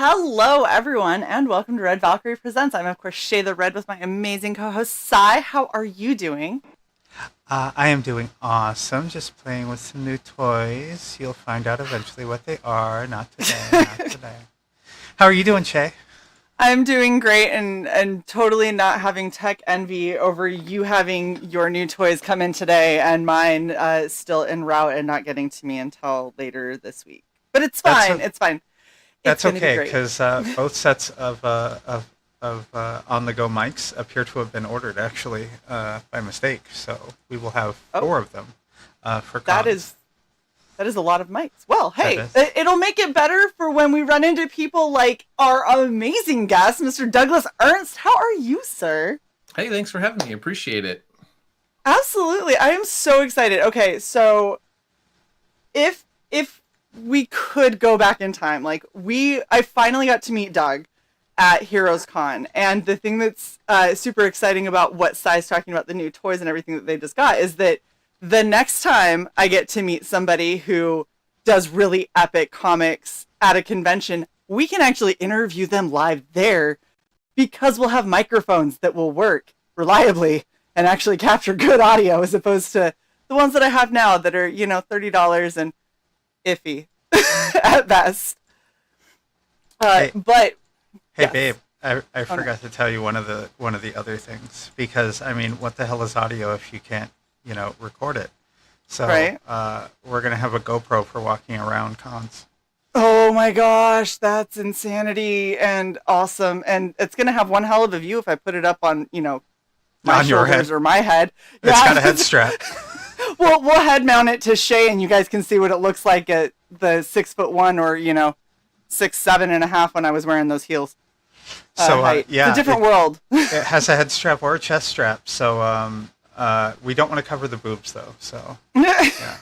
Hello, everyone, and welcome to Red Valkyrie Presents. I'm, of course, Shae the Red with my amazing co-host, Cyborg. How are you doing? I am doing awesome. Just playing with some new toys. You'll find out eventually what they are. Not today. Not today. How are you doing, Shae? I'm doing great and totally not having tech envy over you having your new toys come in today and mine still en route and not getting to me until later this week. But it's fine. It's fine. It's That's going to be okay, great. because both sets of on-the-go mics appear to have been ordered actually by mistake. So we will have four of them for cons. That is a lot of mics. Well, hey, That is. it'll make it better for when we run into people like our amazing guest, Mr. Douglas Ernst. How are you, sir? Hey, thanks for having me. Appreciate it. Absolutely. I am so excited. Okay, so if we could go back in time, I finally got to meet Doug at Heroes Con, and the thing that's super exciting about what Sai's talking about, the new toys and everything that they just got, is that the next time I get to meet somebody who does really epic comics at a convention, we can actually interview them live there because we'll have microphones that will work reliably and actually capture good audio as opposed to the ones that I have now that are, $30 and iffy at best. Hey, but hey, yes. babe. I forgot to tell you one of the other things, because I mean, what the hell is audio if you can't record it? So right. We're gonna have a GoPro for walking around cons. Oh my gosh, that's insanity and awesome, and it's gonna have one hell of a view if I put it up on my On your shoulders head. or my head. It's got a head strap. We'll head mount it to Shae, and you guys can see what it looks like at the 6'1" or 6'7.5" when I was wearing those heels. So it's a different world. It has a head strap or a chest strap. So we don't want to cover the boobs though. So yeah.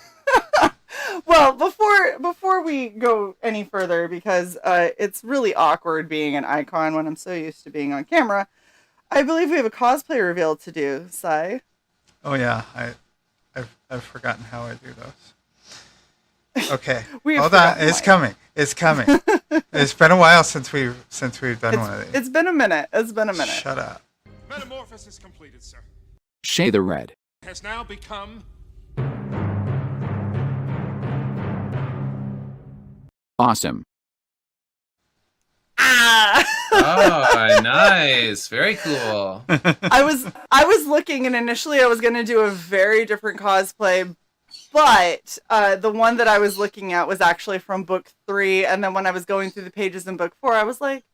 Well, before we go any further, because it's really awkward being an icon when I'm so used to being on camera, I believe we have a cosplay reveal to do, Sai. Oh yeah, I've forgotten how I do those. Okay, hold on. It's coming. It's coming. It's been a while since we've done one of these. It's been a minute. Shut up. Metamorphosis completed, sir. Shae the Red Has now become awesome. Oh, nice. Very cool. I was looking, and initially I was going to do a very different cosplay, but the one that I was looking at was actually from book 3, and then when I was going through the pages in book 4, I was like,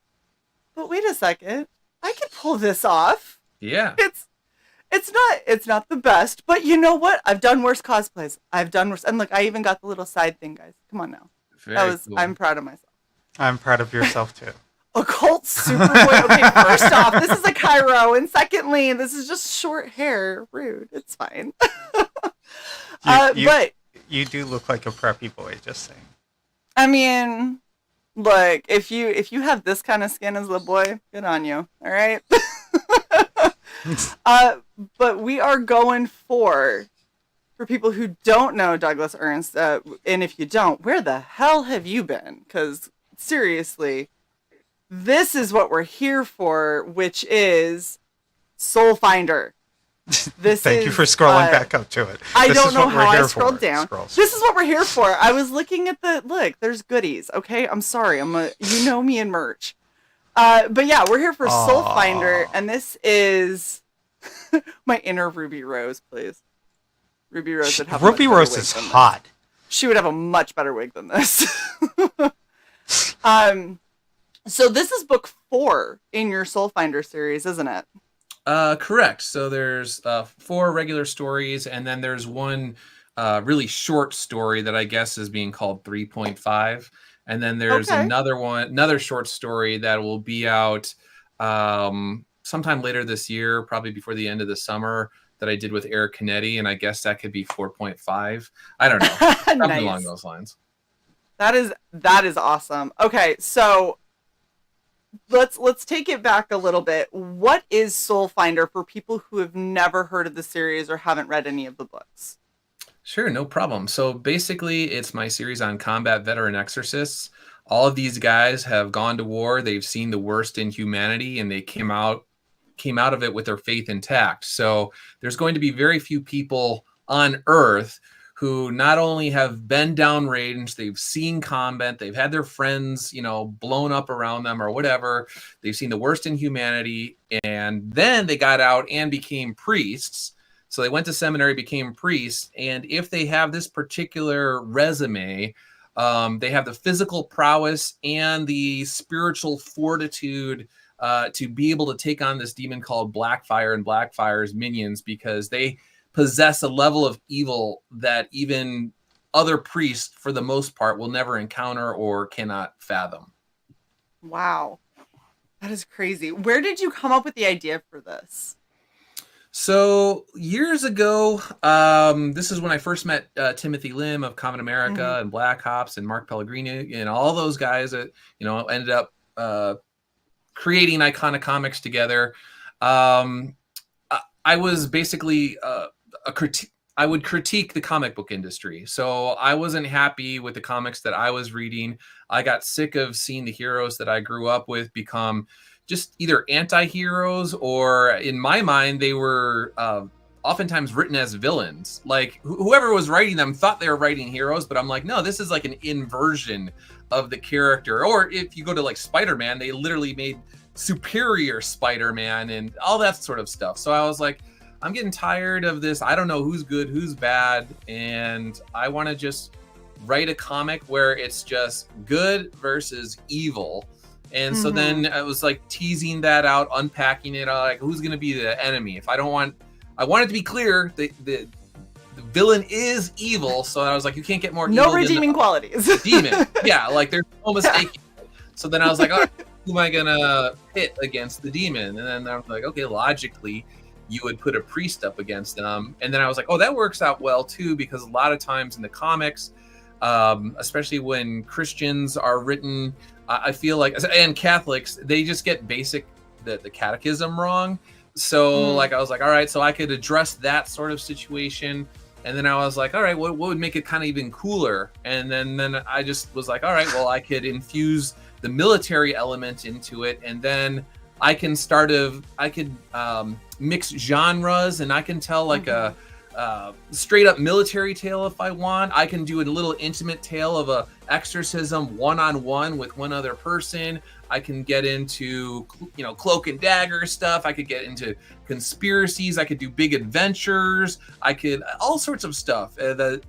but wait a second, I could pull this off. Yeah. It's not the best, but you know what? I've done worse cosplays. I've done worse, and look, I even got the little side thing, guys. Come on now. Very cool. I'm proud of myself. I'm proud of yourself too. Occult Superboy. Okay, first off, this is a Cairo, and secondly, this is just short hair. Rude. It's fine. But you do look like a preppy boy. Just saying. I mean, look, if you have this kind of skin as a boy, good on you. All right. But we are going for people who don't know Douglas Ernst, and if you don't, where the hell have you been? Because seriously, this is what we're here for, which is Soulfinder. Thank you for scrolling back up to it. I don't know how I scrolled down. Scroll. This is what we're here for. I was looking at look, there's goodies, okay? I'm sorry. You know me and merch. But yeah, we're here for Soulfinder, and this is my inner Ruby Rose, please. Ruby Rose would have Ruby Rose is hot. She would have a much better wig than this. So this is book 4 in your Soulfinder series, isn't it? Correct. So there's 4 regular stories, and then there's one really short story that I guess is being called 3.5. And then there's another short story that will be out sometime later this year, probably before the end of the summer, that I did with Eric Canetti, and I guess that could be 4.5. I don't know. Something Nice. along those lines. That is awesome. Okay, so let's take it back a little bit. What is Soulfinder for people who have never heard of the series or haven't read any of the books? Sure, no problem. So basically, it's my series on combat veteran exorcists. all of these guys have gone to war. They've seen the worst in humanity, and they came out of it with their faith intact. So there's going to be very few people on Earth who not only have been downrange, they've seen combat, they've had their friends, blown up around them or whatever. They've seen the worst in humanity, and then they got out and became priests. So they went to seminary, became priests, and if they have this particular resume, they have the physical prowess and the spiritual fortitude to be able to take on this demon called Blackfire and Blackfire's minions, because they possess a level of evil that even other priests, for the most part, will never encounter or cannot fathom. Wow. That is crazy. Where did you come up with the idea for this? So years ago, this is when I first met Timothy Lim of Common America and Black Ops and Mark Pellegrini and all those guys that, ended up creating iconic comics together. I was basically I would critique the comic book industry. So I wasn't happy with the comics that I was reading. I got sick of seeing the heroes that I grew up with become just either anti-heroes, or in my mind, they were oftentimes written as villains. Like whoever was writing them thought they were writing heroes, but I'm like, no, this is like an inversion of the character. Or if you go to like Spider-Man, they literally made superior Spider-Man and all that sort of stuff. So I was like, I'm getting tired of this. I don't know who's good, who's bad. And I want to just write a comic where it's just good versus evil. And so then I was like teasing that out, unpacking it, like who's going to be the enemy. I want it to be clear the villain is evil. So I was like, you can't get more evil. No redeeming qualities. Demon. Yeah, like there's no mistake. So then I was like, all right, who am I going to pit against the demon? And then I was like, okay, logically, you would put a priest up against them. And then I was like, oh, that works out well too, because a lot of times in the comics, especially when Christians are written, I feel like, and Catholics, they just get the catechism wrong. So like, I was like, all right, so I could address that sort of situation. And then I was like, all right, what would make it kind of even cooler? And then I just was like, all right, well, I could infuse the military element into it. And then I can mix genres, and I can tell like a straight up military tale if I want. I can do a little intimate tale of a exorcism one-on-one with one other person. I can get into cloak and dagger stuff. I could get into conspiracies. I could do big adventures. I could all sorts of stuff that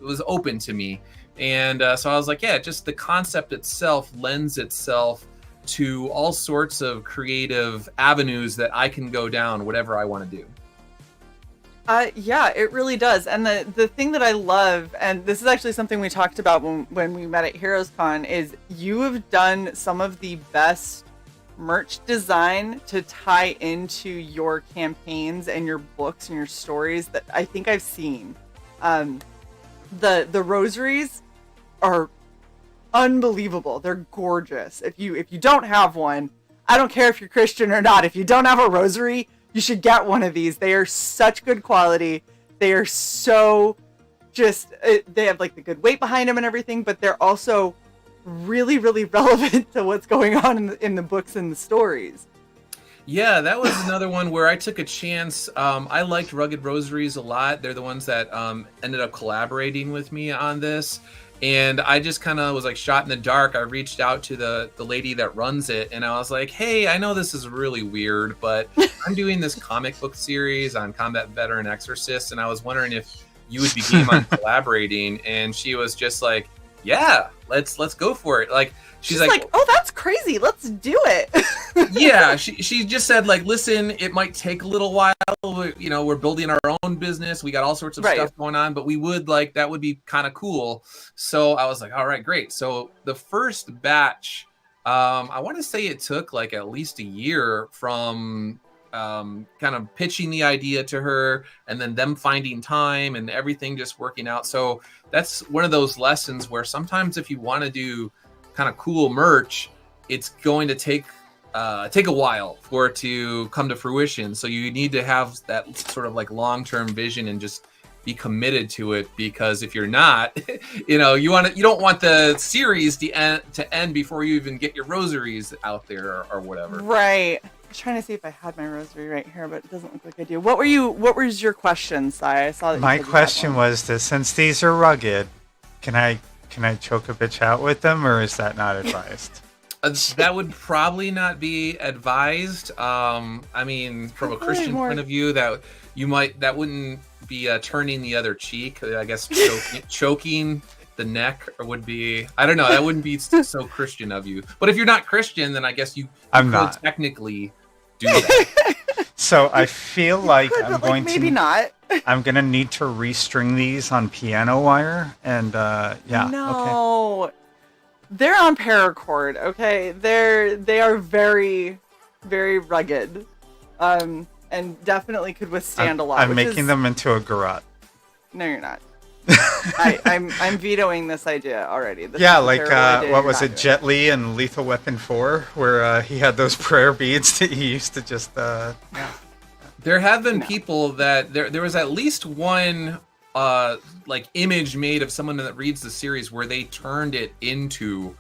was open to me. And so I was like, yeah, just the concept itself lends itself to all sorts of creative avenues that I can go down, whatever I want to do. Yeah, it really does. And the thing that I love, and this is actually something we talked about when we met at Heroes Con, is you have done some of the best merch design to tie into your campaigns and your books and your stories that I think I've seen. The rosaries are unbelievable. They're gorgeous. If you don't have one, I don't care if you're Christian or not, if you don't have a rosary, you should get one of these. They are such good quality. They are so they have like the good weight behind them and everything, but they're also really, really relevant to what's going on in the books and the stories. Yeah, that was another one where I took a chance. I liked Rugged Rosaries a lot. They're the ones that ended up collaborating with me on this. And I just kind of was like shot in the dark. I reached out to the lady that runs it, and I was like, hey, I know this is really weird, but I'm doing this comic book series on combat veteran exorcists, and I was wondering if you would be game on collaborating. And she was just like, yeah, let's go for it. Like she's like, oh, that's crazy, let's do it. Yeah, she just said, like, listen, it might take a little while. We're building our own business. We got all sorts of stuff going on, but we would that would be kind of cool. So I was like, all right, great. So the first batch, I want to say it took like at least a year from kind of pitching the idea to her and then them finding time and everything just working out. So that's one of those lessons where sometimes if you want to do kind of cool merch, it's going to take a while for it to come to fruition. So you need to have that sort of like long-term vision and just be committed to it, because if you're not, you don't want the series to end before you even get your rosaries out there or whatever. Right. I was trying to see if I had my rosary right here, but it doesn't look like I do. What was your question, Sai? I saw that. My question was that since these are rugged, can I choke a bitch out with them, or is that not advised? That would probably not be advised. I mean, from a Christian point of view, that wouldn't be turning the other cheek. I guess choking the neck would be. I don't know. That wouldn't be so Christian of you. But if you're not Christian, then I guess you could technically do that. So I feel like maybe not. I'm gonna need to restring these on piano wire, and yeah. No. Okay. They're on paracord, okay? They are very, very rugged, and definitely could withstand a lot. I'm making them into a garrote. No, you're not. I'm vetoing this idea already. This what was it, Jet Li and Lethal Weapon 4, where he had those prayer beads that he used to just. There have been people that there was at least one. Like image made of someone that reads the series where they turned it into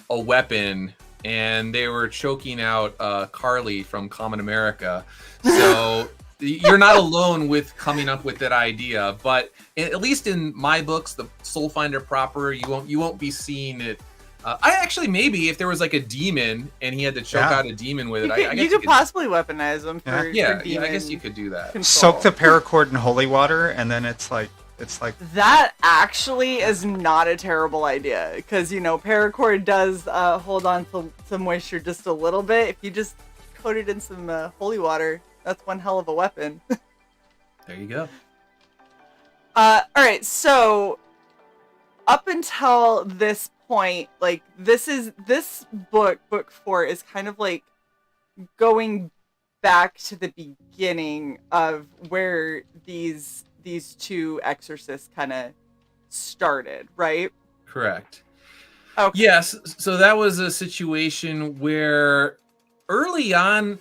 a weapon and they were choking out Carly from Common America. So you're not alone with coming up with that idea, but at least in my books, the Soulfinder proper, you won't be seeing it. I actually, maybe if there was like a demon and he had to choke out a demon with it, I guess you could possibly weaponize them for I guess you could do that. Control. Soak the paracord in holy water, and then it's like that actually is not a terrible idea, because paracord does hold on to moisture just a little bit. If you just coat it in some holy water, that's one hell of a weapon. There you go. All right, so up until this point, like this book 4 is kind of like going back to the beginning of where these two exorcists kind of started, right? Correct. Okay. Yes, so that was a situation where early on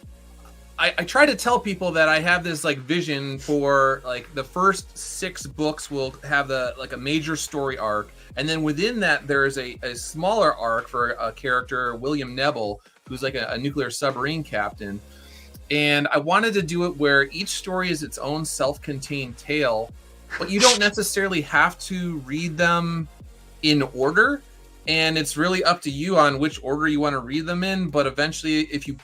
I try to tell people that I have this like vision for like the first 6 books will have a major story arc, and then within that there is a smaller arc for a character, William Nebel, who's like a nuclear submarine captain. And I wanted to do it where each story is its own self-contained tale, but you don't necessarily have to read them in order. And it's really up to you on which order you want to read them in. But eventually, if you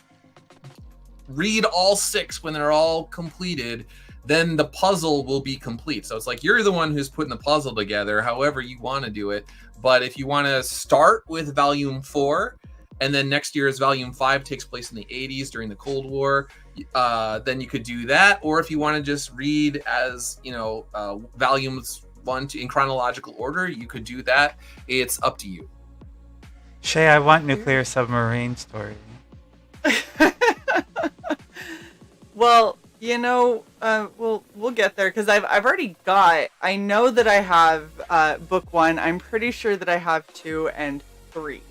read all 6 when they're all completed, then the puzzle will be complete. So it's like you're the one who's putting the puzzle together, however you want to do it. But if you want to start with volume 4, and then next year's volume 5 takes place in the 80s during the Cold War, then you could do that. Or if you want to just read as, volumes 1 to in chronological order, you could do that. It's up to you. Shae, I want nuclear submarine story. Well, we'll get there, because I've already got. I know that I have book 1. I'm pretty sure that I have 2 and 3.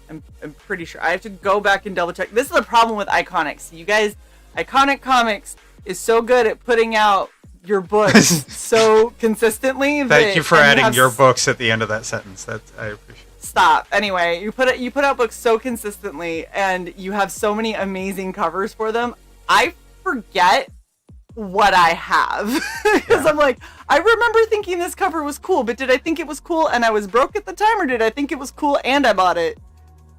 I'm pretty sure. I have to go back and double check. This is the problem with Iconics. You guys, Iconic Comics is so good at putting out your books so consistently. Thank you for adding your books at the end of that sentence. I appreciate it. Stop. Anyway, you put out books so consistently, and you have so many amazing covers for them. I forget what I have, because I'm like, I remember thinking this cover was cool, but did I think it was cool and I was broke at the time, or did I think it was cool and I bought it?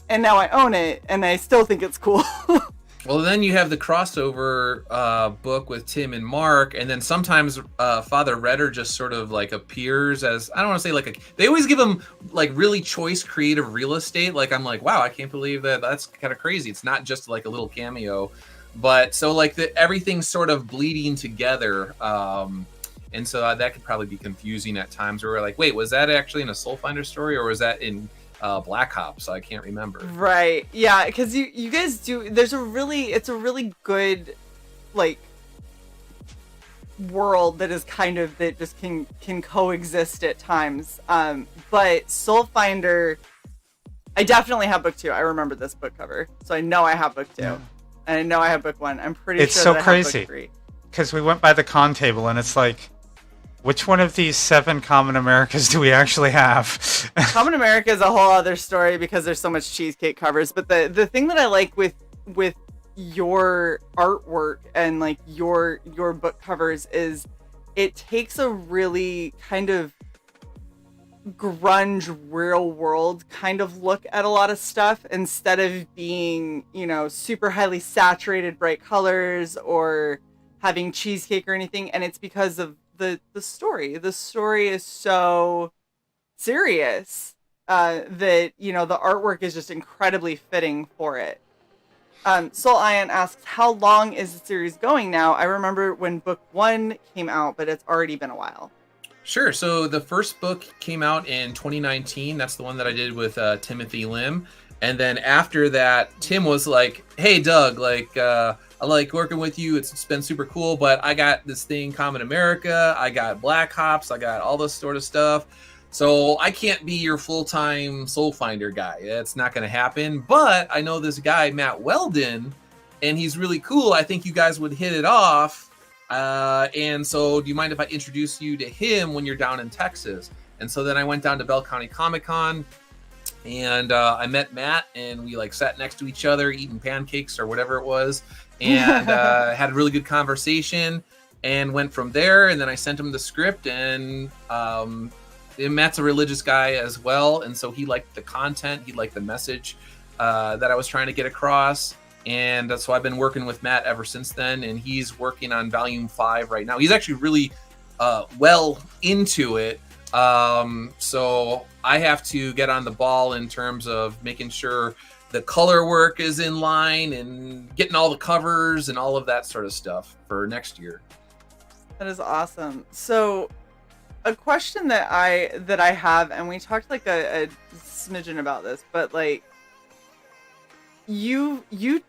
And now I own it, and I still think it's cool. Well, then you have the crossover book with Tim and Mark, and then sometimes Father Redder just sort of like appears as, I don't want to say they always give him like really choice creative real estate. Like I'm like, wow, I can't believe that's kind of crazy. It's not just like a little cameo, but so like everything's sort of bleeding together. And so that could probably be confusing at times where we're like, wait, was that actually in a Soulfinder story, or was that in Black Ops? So I can't remember. Right. Yeah, because you guys do. It's a really good like world that is kind of that just can coexist at times. But Soulfinder, I definitely have book 2. I remember this book cover, so I know I have book 2, and I know I have book 1. I'm pretty sure it's so that I crazy have book 3. Because we went by the con table, and it's like Which one of these 7 Common Americas do we actually have? Common America is a whole other story because there's so much cheesecake covers. But the thing that I like with your artwork and like your book covers is it takes a really kind of grunge real world kind of look at a lot of stuff instead of being, you know, super highly saturated bright colors or having cheesecake or anything. And it's because of the story. The story is so serious that, you know, the artwork is just incredibly fitting for it. Soul Ion asks, how long is the series going now? I remember when book 1 came out, but it's already been a while. Sure. So the first book came out in 2019. That's the one that I did with Timothy Lim. And then after that, Tim was like, hey, Doug, like, I like working with you. It's been super cool, but I got this thing, Common America. I got Black Hops. I got all this sort of stuff. So I can't be your full-time Soulfinder guy. It's not going to happen. But I know this guy, Matt Weldon, and he's really cool. I think you guys would hit it off. And so do you mind if I introduce you to him when you're down in Texas? And so then I went down to Bell County Comic Con, and I met Matt, and we like sat next to each other eating pancakes or whatever it was, and had a really good conversation and went from there. And then I sent him the script, and Matt's a religious guy as well. And so he liked the content. He liked the message that I was trying to get across. And so I've been working with Matt ever since then. And he's working on volume 5 right now. He's actually really well into it. So I have to get on the ball in terms of making sure the color work is in line and getting all the covers and all of that sort of stuff for next year. That is awesome. So a question that I have, and we talked like a smidgen about this, but like you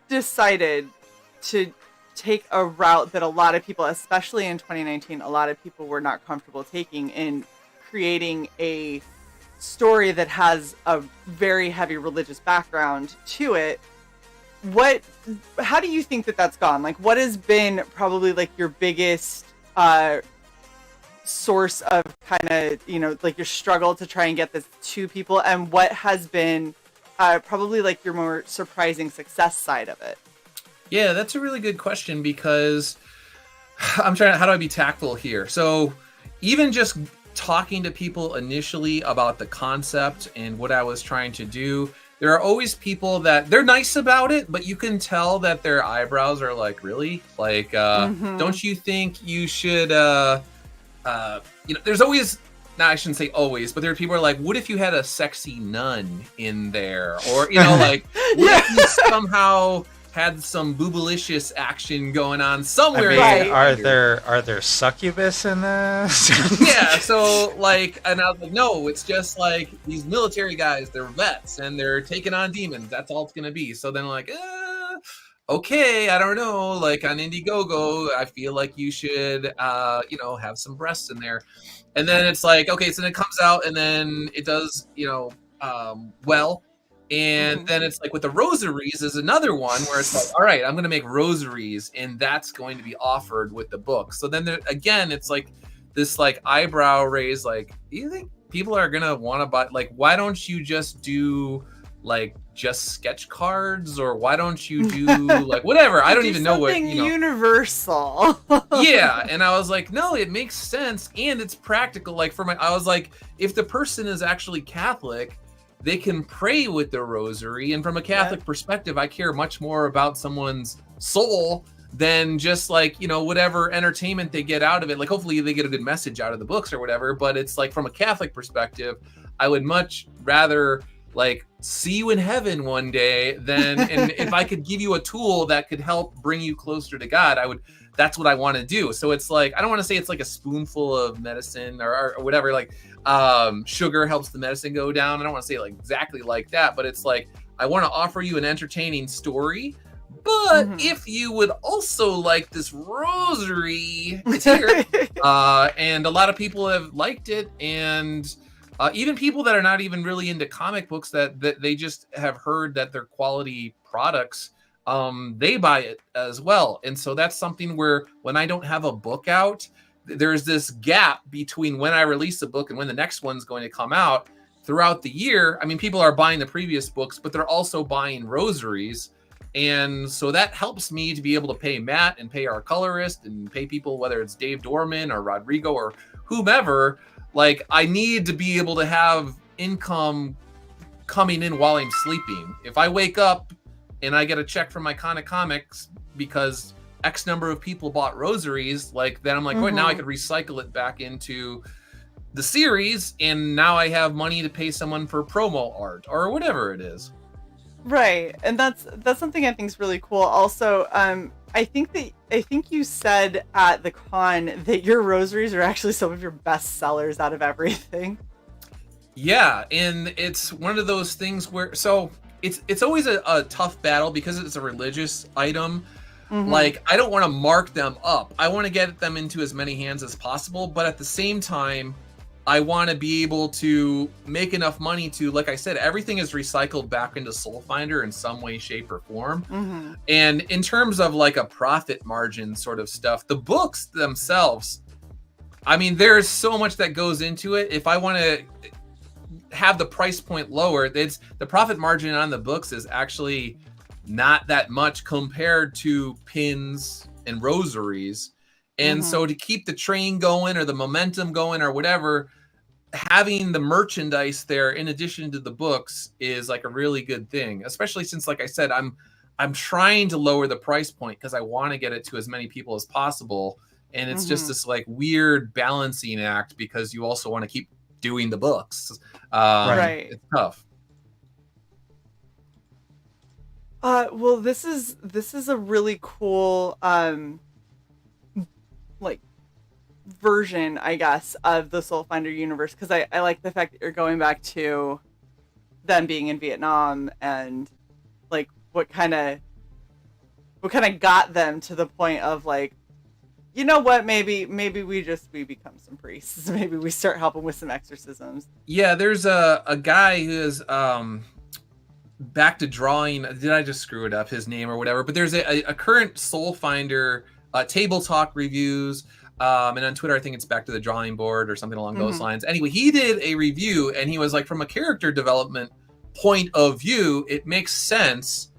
decided to take a route that a lot of people, especially in 2019, a lot of people were not comfortable taking in creating a story that has a very heavy religious background to it. How do you think that that's gone? Like, what has been probably like your biggest source of kind of, you know, like your struggle to try and get this to people, and what has been probably like your more surprising success side of it? Yeah, that's a really good question, because I'm trying to, how do I be tactful here? So even just talking to people initially about the concept and what I was trying to do, there are always people that they're nice about it, but you can tell that their eyebrows are like, really? Like, don't you think you should, you know, there's always, no, I shouldn't say always, but there are people who are like, what if you had a sexy nun in there? Or, you know, like, what if you somehow had some boobalicious action going on somewhere? I mean, are there succubus in this? Yeah, so like, and I was like, no, it's just like these military guys, they're vets and they're taking on demons. That's all it's gonna be. So then I'm like, okay, I don't know. Like on Indiegogo, I feel like you should, you know, have some breasts in there. And then it's like, okay, so then it comes out and then it does, you know, well. And then it's like with the rosaries is another one where it's like, all right, I'm going to make rosaries and that's going to be offered with the book. So then there, again, it's like this like eyebrow raise, like, do you think people are going to want to buy, like, why don't you just do like just sketch cards, or why don't you do like whatever? I don't even know what, you know, universal. Yeah. And I was like, no, it makes sense. And it's practical. Like I was like, if the person is actually Catholic, they can pray with the rosary. And from a Catholic perspective, I care much more about someone's soul than just like, you know, whatever entertainment they get out of it. Like hopefully they get a good message out of the books or whatever. But it's like from a Catholic perspective, I would much rather like see you in heaven one day than, and if I could give you a tool that could help bring you closer to God, I would, that's what I want to do. So it's like, I don't want to say it's like a spoonful of medicine or whatever, like sugar helps the medicine go down. I don't want to say it like exactly like that, but it's like, I want to offer you an entertaining story, but if you would also like this rosary, it's here. And a lot of people have liked it. And even people that are not even really into comic books, that they just have heard that they're quality products, they buy it as well. And so that's something where when I don't have a book out, there's this gap between when I release a book and when the next one's going to come out throughout the year. I mean, people are buying the previous books, but they're also buying rosaries. And so that helps me to be able to pay Matt and pay our colorist and pay people, whether it's Dave Dorman or Rodrigo or whomever. Like, I need to be able to have income coming in while I'm sleeping. If I wake up and I get a check from Iconic Comics because X number of people bought rosaries, like, then I'm like, wait, now I could recycle it back into the series, and now I have money to pay someone for promo art or whatever it is. Right, and that's something I think is really cool. Also, I think you said at the con that your rosaries are actually some of your best sellers out of everything. Yeah, and it's one of those things where, so it's always a tough battle because it's a religious item. Like, I don't want to mark them up. I want to get them into as many hands as possible, but at the same time, I want to be able to make enough money to, like I said, everything is recycled back into Soulfinder in some way, shape, or form. And in terms of like a profit margin sort of stuff, the books themselves, I mean, there's so much that goes into it. If I want to have the price point lower, it's the profit margin on the books is actually not that much compared to pins and rosaries. And so to keep the train going or the momentum going or whatever, having the merchandise there in addition to the books is like a really good thing, especially since, like I said, I'm trying to lower the price point because I want to get it to as many people as possible. And it's just this like weird balancing act because you also want to keep doing the books. Right. It's tough. Well, this is a really cool like version, I guess, of the Soulfinder universe, because I like the fact that you're going back to them being in Vietnam and like what kind of got them to the point of like, you know what, maybe we become some priests. Maybe we start helping with some exorcisms. Yeah, there's a guy who is back to drawing. Did I just screw it up, his name or whatever? But there's a current Soulfinder Table Talk reviews, and on Twitter I think it's Back to the Drawing Board or something along those lines. Anyway, he did a review and he was like, from a character development point of view, it makes sense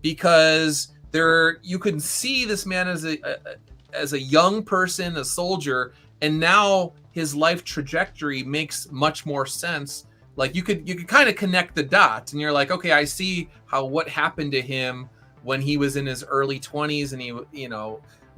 because you can see this man as a young person, a soldier, and now his life trajectory makes much more sense. Like you could kind of connect the dots and you're like, okay, I see what happened to him when he was in his early 20s and he,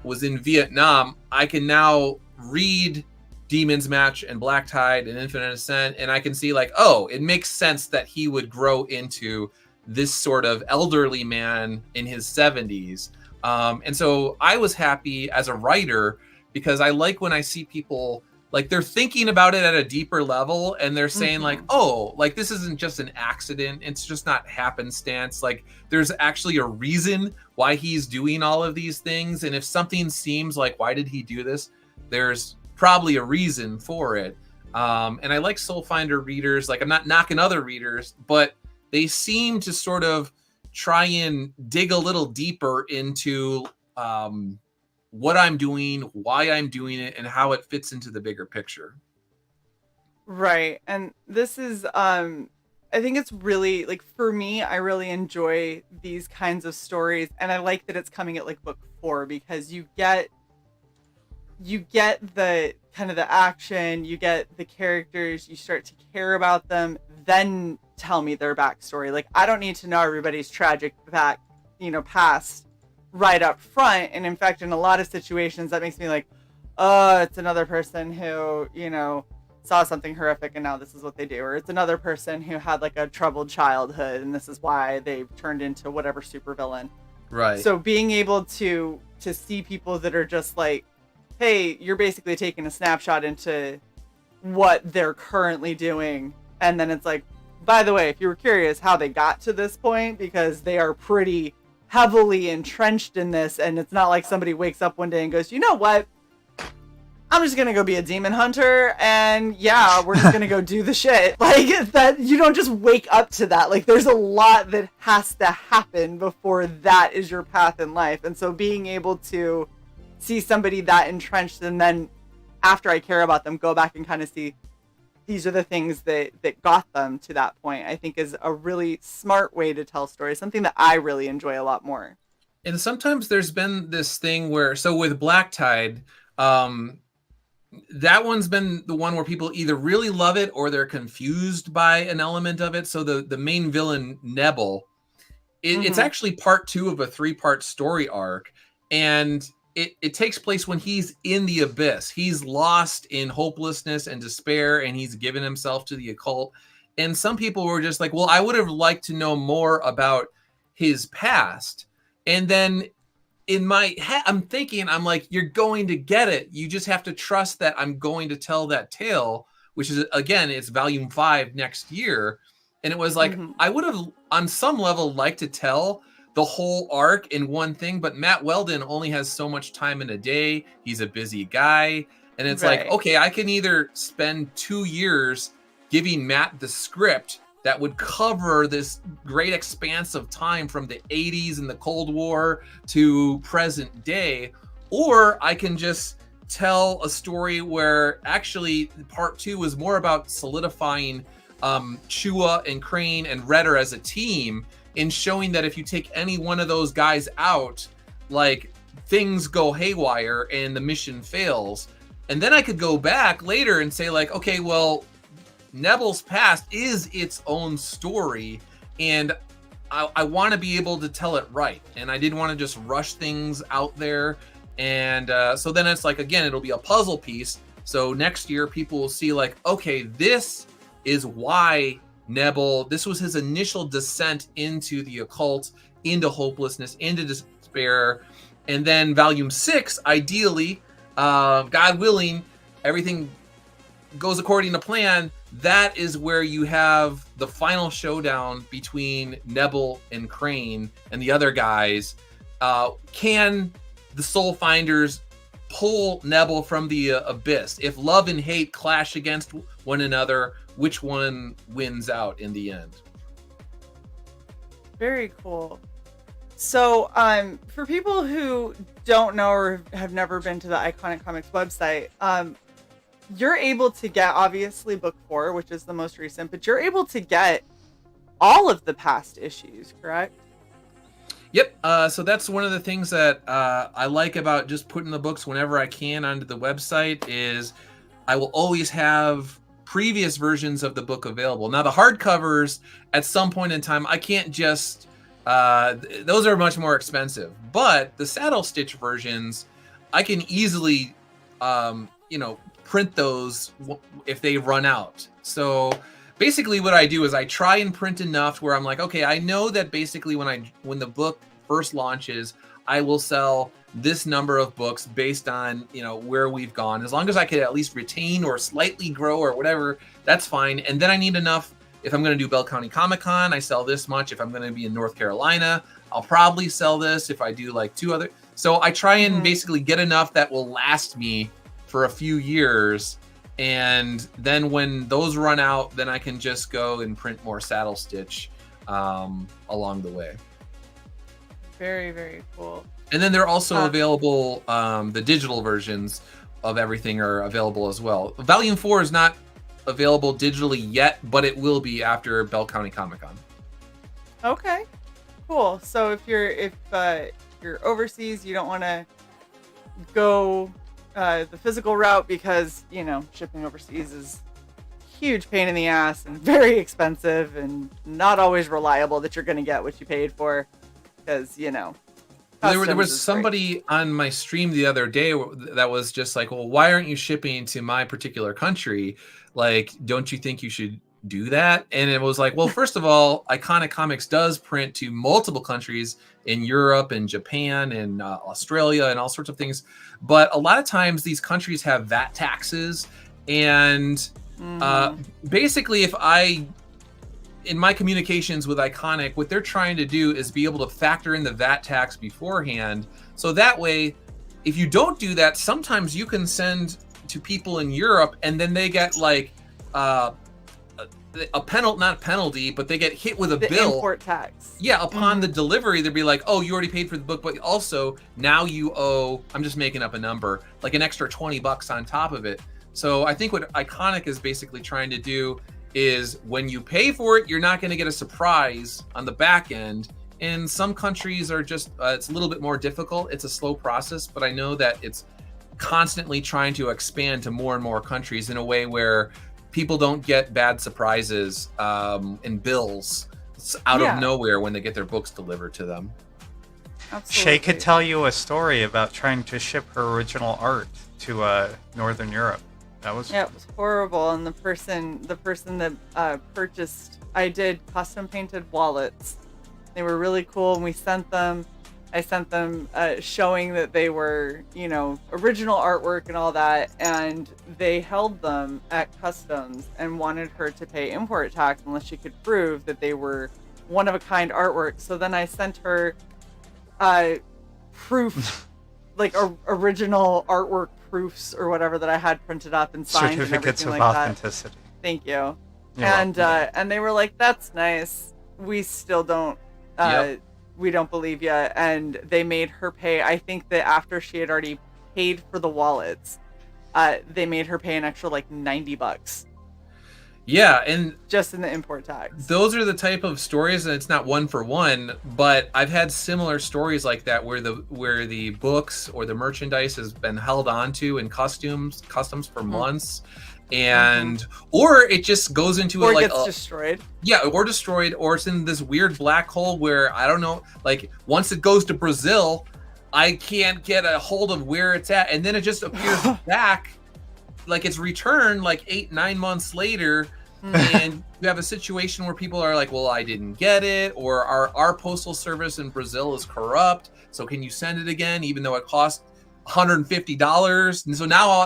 was in Vietnam. I can now read Demon's Match and Black Tide and Infinite Ascent, and I can see like, oh, it makes sense that he would grow into this sort of elderly man in his 70s. And so I was happy as a writer because I like when I see people like they're thinking about it at a deeper level and they're saying like, oh, like this isn't just an accident. It's just not happenstance. Like there's actually a reason why he's doing all of these things. And if something seems like, why did he do this? There's probably a reason for it. And I like Soulfinder readers. Like I'm not knocking other readers, but they seem to sort of try and dig a little deeper into what I'm doing, why I'm doing it, and how it fits into the bigger picture. Right. And this is, I think it's really, like, for me, I really enjoy these kinds of stories. And I like that it's coming at, like, book 4, because you get the kind of the action, you get the characters, you start to care about them, then tell me their backstory. Like, I don't need to know everybody's tragic past right up front. And in fact, in a lot of situations, that makes me like, oh, it's another person who, saw something horrific and now this is what they do. Or it's another person who had like a troubled childhood and this is why they turned into whatever supervillain. Right. So being able to see people that are just like, hey, you're basically taking a snapshot into what they're currently doing. And then it's like, by the way, if you were curious how they got to this point, because they are pretty heavily entrenched in this, and it's not like somebody wakes up one day and goes, you know what? I'm just going to go be a demon hunter, and yeah, we're just going to go do the shit. Like, that, you don't just wake up to that. Like, there's a lot that has to happen before that is your path in life. And so being able to see somebody that entrenched and then after I care about them, go back and kind of see these are the things that got them to that point, I think is a really smart way to tell stories, something that I really enjoy a lot more. And sometimes there's been this thing where, so with Black Tide, that one's been the one where people either really love it or they're confused by an element of it. So the main villain, Nebel, it's actually part 2 of a 3-part story arc. And it takes place when he's in the abyss. He's lost in hopelessness and despair, and he's given himself to the occult. And some people were just like, well, I would have liked to know more about his past. And then in my head, I'm like, you're going to get it. You just have to trust that I'm going to tell that tale, which is, again, it's volume 5 next year. And it was like, I would have, on some level, liked to tell the whole arc in one thing, but Matt Weldon only has so much time in a day. He's a busy guy. And it's like, okay, I can either spend 2 years giving Matt the script that would cover this great expanse of time from the 80s and the Cold War to present day, or I can just tell a story where actually part 2 was more about solidifying Chua and Crane and Redder as a team, in showing that if you take any one of those guys out, like, things go haywire and the mission fails. And then I could go back later and say, like, okay, well, Nebel's past is its own story, and I want to be able to tell it right. And I didn't want to just rush things out there. And so then it's like, again, it'll be a puzzle piece. So next year people will see, like, okay, this is why Nebel, this was his initial descent into the occult, into hopelessness, into despair. And then volume 6, ideally, God willing, everything goes according to plan. That is where you have the final showdown between Nebel and Crane and the other guys. Can the Soulfinders pull Nebel from the abyss? If love and hate clash against one another, which one wins out in the end? Very cool. So, for people who don't know or have never been to the Iconic Comics website, you're able to get, obviously, book 4, which is the most recent, but you're able to get all of the past issues, correct? Yep. So that's one of the things that I like about just putting the books whenever I can onto the website, is I will always have previous versions of the book available. Now, the hardcovers, at some point in time, I can't just... those are much more expensive. But the saddle stitch versions, I can easily, print those if they run out. So basically what I do is I try and print enough where I'm like, okay, I know that basically when the book first launches, I will sell this number of books based on, where we've gone. As long as I could at least retain or slightly grow or whatever, that's fine. And then I need enough. If I'm going to do Bell County Comic Con, I sell this much. If I'm going to be in North Carolina, I'll probably sell this. If I do like 2 other. So I try and basically get enough that will last me for a few years. And then when those run out, then I can just go and print more saddle stitch along the way. Very, very cool. And then they're also available, the digital versions of everything are available as well. Volume 4 is not available digitally yet, but it will be after Bell County Comic Con. Okay, cool. So if you're overseas, you don't want to go the physical route because shipping overseas is a huge pain in the ass and very expensive and not always reliable that you're going to get what you paid for, because there was somebody on my stream the other day that was just like, well, why aren't you shipping to my particular country? Like, don't you think you should do that? And it was like, well, first of all, Iconic Comics does print to multiple countries in Europe and Japan and Australia and all sorts of things. But a lot of times these countries have VAT taxes. And basically, in my communications with Iconic, what they're trying to do is be able to factor in the VAT tax beforehand. So that way, if you don't do that, sometimes you can send to people in Europe and then they get like not penalty, but they get hit with a the bill. Import tax. Yeah, upon the delivery, they'd be like, oh, you already paid for the book, but also now you owe, I'm just making up a number, like an extra $20 on top of it. So I think what Iconic is basically trying to do is when you pay for it, you're not going to get a surprise on the back end. And some countries are just, it's a little bit more difficult. It's a slow process, but I know that it's constantly trying to expand to more and more countries in a way where people don't get bad surprises and bills out of nowhere when they get their books delivered to them. Absolutely. Shae could tell you a story about trying to ship her original art to Northern Europe. It was horrible. And the person that purchased, I did custom painted wallets. They were really cool, and we sent them. I sent them showing that they were, original artwork and all that, and they held them at customs and wanted her to pay import tax unless she could prove that they were one-of-a-kind artwork. So then I sent her proof, like original artwork proofs or whatever that I had printed up and signed. Certificates and of like authenticity. That. Thank you. You're and welcome. And they were like, "That's nice. We still don't." We don't believe you. And they made her pay. I think that after she had already paid for the wallets, they made her pay an extra like $90. Yeah, and just in the import tax. Those are the type of stories, and it's not one for one, but I've had similar stories like that where the books or the merchandise has been held onto in customs for months. And or it just goes into or it like gets destroyed. Yeah, or destroyed, or it's in this weird black hole where I don't know, like once it goes to Brazil, I can't get a hold of where it's at, and then it just appears back, like it's returned like 8-9 months later, and you have a situation where people are like, well, I didn't get it, or our postal service in Brazil is corrupt, so can you send it again, even though it cost $150? And so now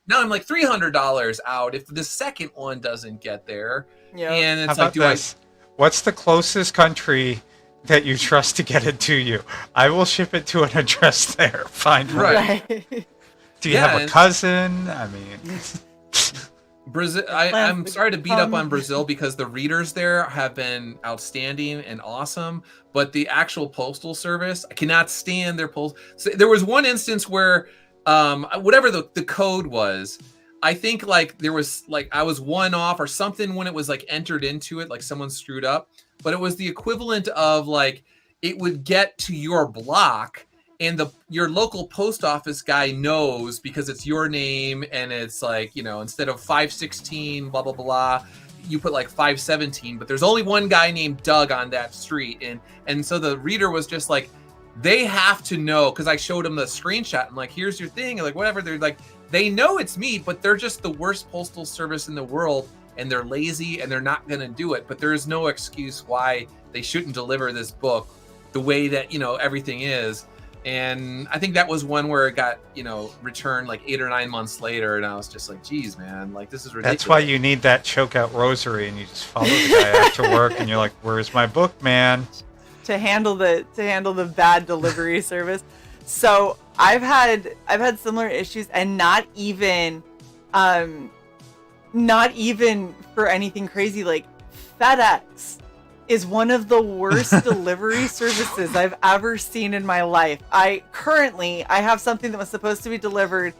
I'm like $300 out if the second one doesn't get there. Yeah. And it's How like, about what's the closest country that you trust to get it to you? I will ship it to an address there. Find one. Right. Do you have a cousin? I mean, Brazil. I'm sorry to beat up on Brazil because the readers there have been outstanding and awesome, but the actual postal service, I cannot stand their post. So there was one instance where whatever the code was, I think like there was like I was one off or something when it was like entered into it, like someone screwed up, but it was the equivalent of like it would get to your block and your local post office guy knows because it's your name and it's like, instead of 516 blah blah blah, you put like 517, but there's only one guy named Doug on that street, and so the reader was just like, they have to know, because I showed them the screenshot. I'm like, here's your thing. And like, whatever. They're like, they know it's me, but they're just the worst postal service in the world. And they're lazy and they're not going to do it. But there is no excuse why they shouldn't deliver this book the way that, everything is. And I think that was one where it got, returned like 8 or 9 months later. And I was just like, geez, man, like this is ridiculous. That's why you need that choke out rosary and you just follow the guy after work and you're like, where's my book, man? To handle the bad delivery service. So I've had similar issues, and not even for anything crazy. Like FedEx is one of the worst delivery services I've ever seen in my life. I have something that was supposed to be delivered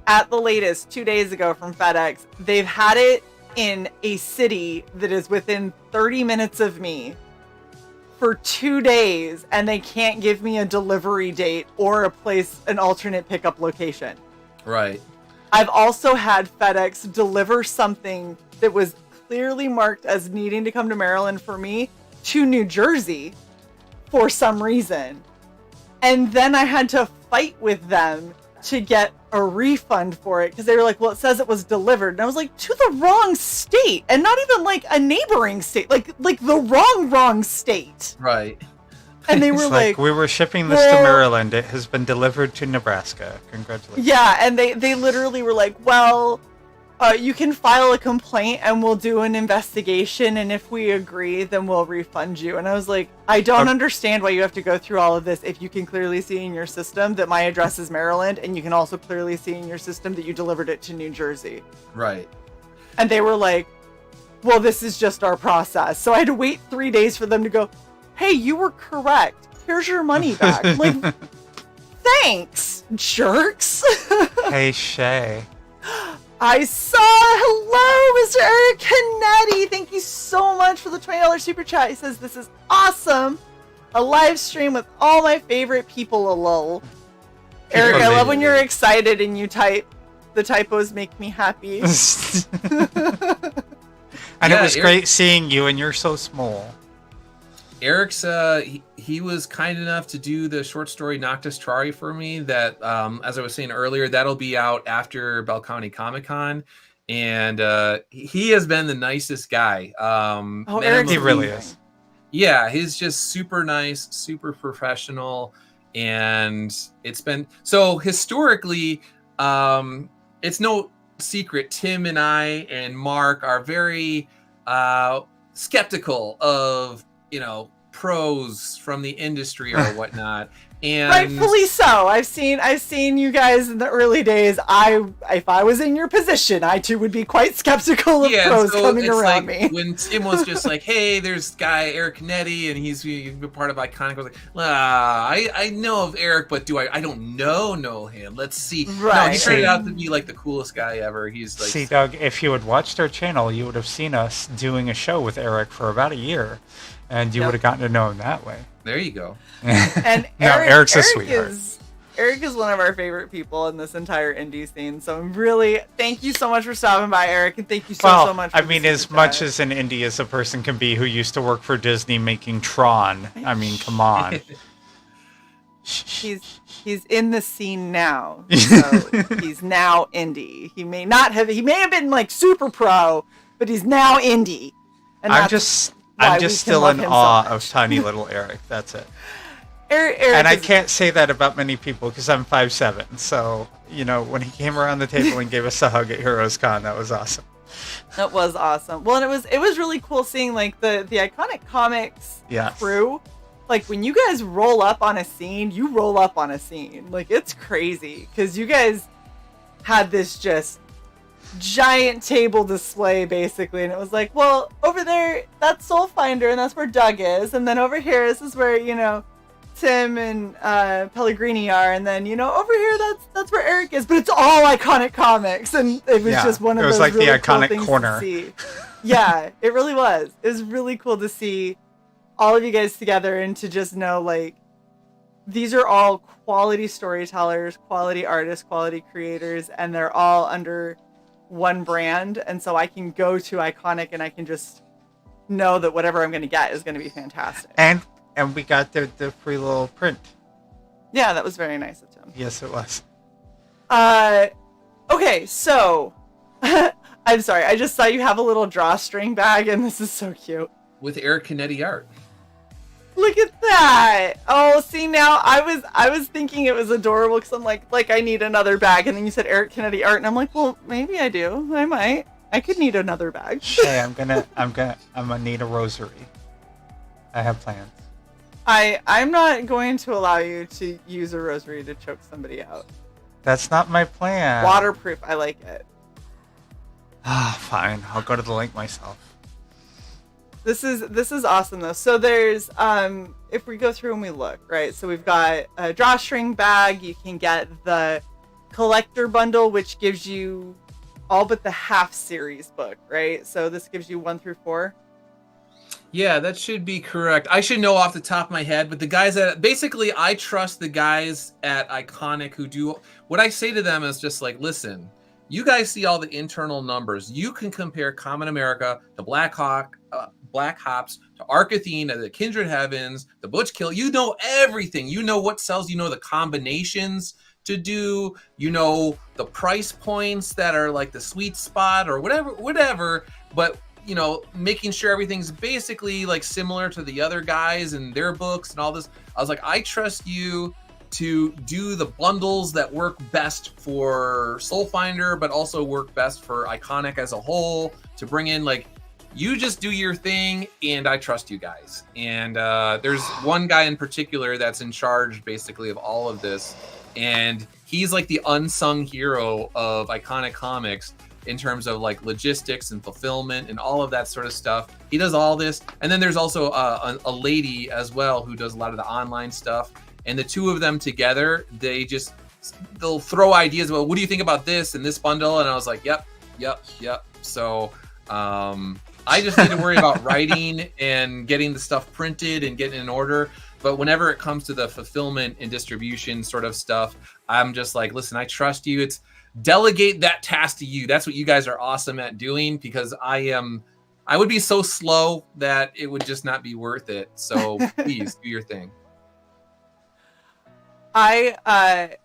at the latest 2 days ago from FedEx. They've had it in a city that is within 30 minutes of me for 2 days, and they can't give me a delivery date or an alternate pickup location. Right. I've also had FedEx deliver something that was clearly marked as needing to come to Maryland for me to New Jersey for some reason. And then I had to fight with them to get a refund for it because they were like, well, it says it was delivered. And I was like, to the wrong state, and not even like a neighboring state, like the wrong state. Right. And they were like, we were shipping this to Maryland. It has been delivered to Nebraska. Congratulations. Yeah. And they literally were like, well, you can file a complaint and we'll do an investigation. And if we agree, then we'll refund you. And I was like, I don't understand why you have to go through all of this if you can clearly see in your system that my address is Maryland, and you can also clearly see in your system that you delivered it to New Jersey. Right. And they were like, well, this is just our process. So I had to wait 3 days for them to go, hey, you were correct. Here's your money back. I'm like, thanks, jerks. Hey, Shae. I saw. Hello, Mr. Eric Canetti. Thank you so much for the $20 super chat. He says, this is awesome. A live stream with all my favorite people, lol. Eric, I love when you're excited and you type. The typos make me happy. And it was great seeing you, and you're so small. Eric's he was kind enough to do the short story Noctis Trari for me that as I was saying earlier, that'll be out after Bell County Comic Con, and he has been the nicest guy. Eric, he really is. Yeah, he's just super nice, super professional, and it's been so historically it's no secret Tim and I and Mark are very skeptical of pros from the industry or whatnot, and rightfully so. I've seen you guys in the early days. If I was in your position, I too would be quite skeptical of pros coming around me. When Tim was just like, hey, there's guy Eric Canetti and he's part of Iconic, I was like, I know of Eric, but I don't know him. Let's see. Right. No, he turned out to be like the coolest guy ever. He's like, see, Doug, if you had watched our channel, you would have seen us doing a show with Eric for about a year, and you would have gotten to know him that way. There you go. And Eric's a sweetheart. Eric is one of our favorite people in this entire indie scene. So I'm really thank you so much for stopping by, Eric, and thank you so much. I mean, as much as an indie as a person can be who used to work for Disney making Tron. I mean, come on. He's in the scene now. So he's now indie. He may have been like super pro, but he's now indie. And I'm just still in awe of tiny little Eric. That's it. Eric and I can't say that about many people because I'm 5'7". So, when he came around the table and gave us a hug at Heroes Con, that was awesome. That was awesome. Well, and it was really cool seeing like the Iconic Comics crew. Like when you guys roll up on a scene, you roll up on a scene. Like it's crazy because you guys had this just giant table display basically, and it was like, well, over there that's Soulfinder and that's where Doug is, and then over here this is where Tim and Pellegrini are, and then over here that's where Eric is, but it's all Iconic Comics, and it was just one of those like really the cool iconic things corner. to see. Yeah, it really was. It was really cool to see all of you guys together and to just know like these are all quality storytellers, quality artists, quality creators, and they're all under one brand, and so I can go to Iconic and I can just know that whatever I'm going to get is going to be fantastic. And we got the free little print. Yeah, that was very nice of Tim. Yes, it was. Okay, so I'm sorry, I just saw you have a little drawstring bag, and this is so cute. With Eric Canetti art. Look at that! Oh, see now I was thinking it was adorable because I'm like I need another bag, and then you said Eric Canetti art, and I'm like, well, maybe I do. I might. I could need another bag. Hey, I'm gonna need a rosary. I have plans. I'm not going to allow you to use a rosary to choke somebody out. That's not my plan. Waterproof. I like it. Fine. I'll go to the link myself. This is awesome though. So there's if we go through and we look, right? So we've got a drawstring bag. You can get the collector bundle, which gives you all but the half series book, right? So this gives you 1 through 4. Yeah, that should be correct. I should know off the top of my head, but the guys basically I trust the guys at Iconic who do what I say to them is just like, listen, you guys see all the internal numbers. You can compare Common America to Black Hops to Arcathene to the Kindred Heavens, the Butch Kill. You know everything. You know what sells. You know the combinations to do. You know the price points that are like the sweet spot or whatever. But making sure everything's basically like similar to the other guys and their books and all this. I was like, I trust you to do the bundles that work best for Soulfinder, but also work best for Iconic as a whole, to bring in like, you just do your thing and I trust you guys. And there's one guy in particular that's in charge basically of all of this. And he's like the unsung hero of Iconic Comics in terms of like logistics and fulfillment and all of that sort of stuff. He does all this. And then there's also a lady as well who does a lot of the online stuff. And the two of them together, they'll throw ideas about, what do you think about this and this bundle? And I was like, yep. So I just need to worry about writing and getting the stuff printed and getting in order. But whenever it comes to the fulfillment and distribution sort of stuff, I'm just like, listen, I trust you. It's delegate that task to you. That's what you guys are awesome at doing, because I would be so slow that it would just not be worth it. So please do your thing. I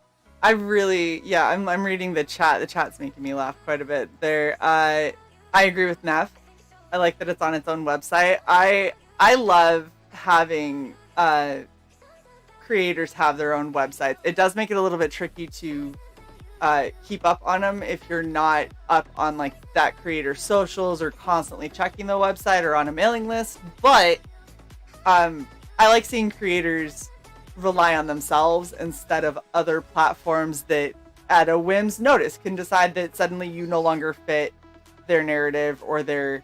really, I'm reading the chat. The chat's making me laugh quite a bit there. I agree with Neff. I like that it's on its own website. I love having creators have their own websites. It does make it a little bit tricky to keep up on them if you're not up on like that creator's socials or constantly checking the website or on a mailing list. But I like seeing creators rely on themselves instead of other platforms that at a whim's notice can decide that suddenly you no longer fit their narrative or their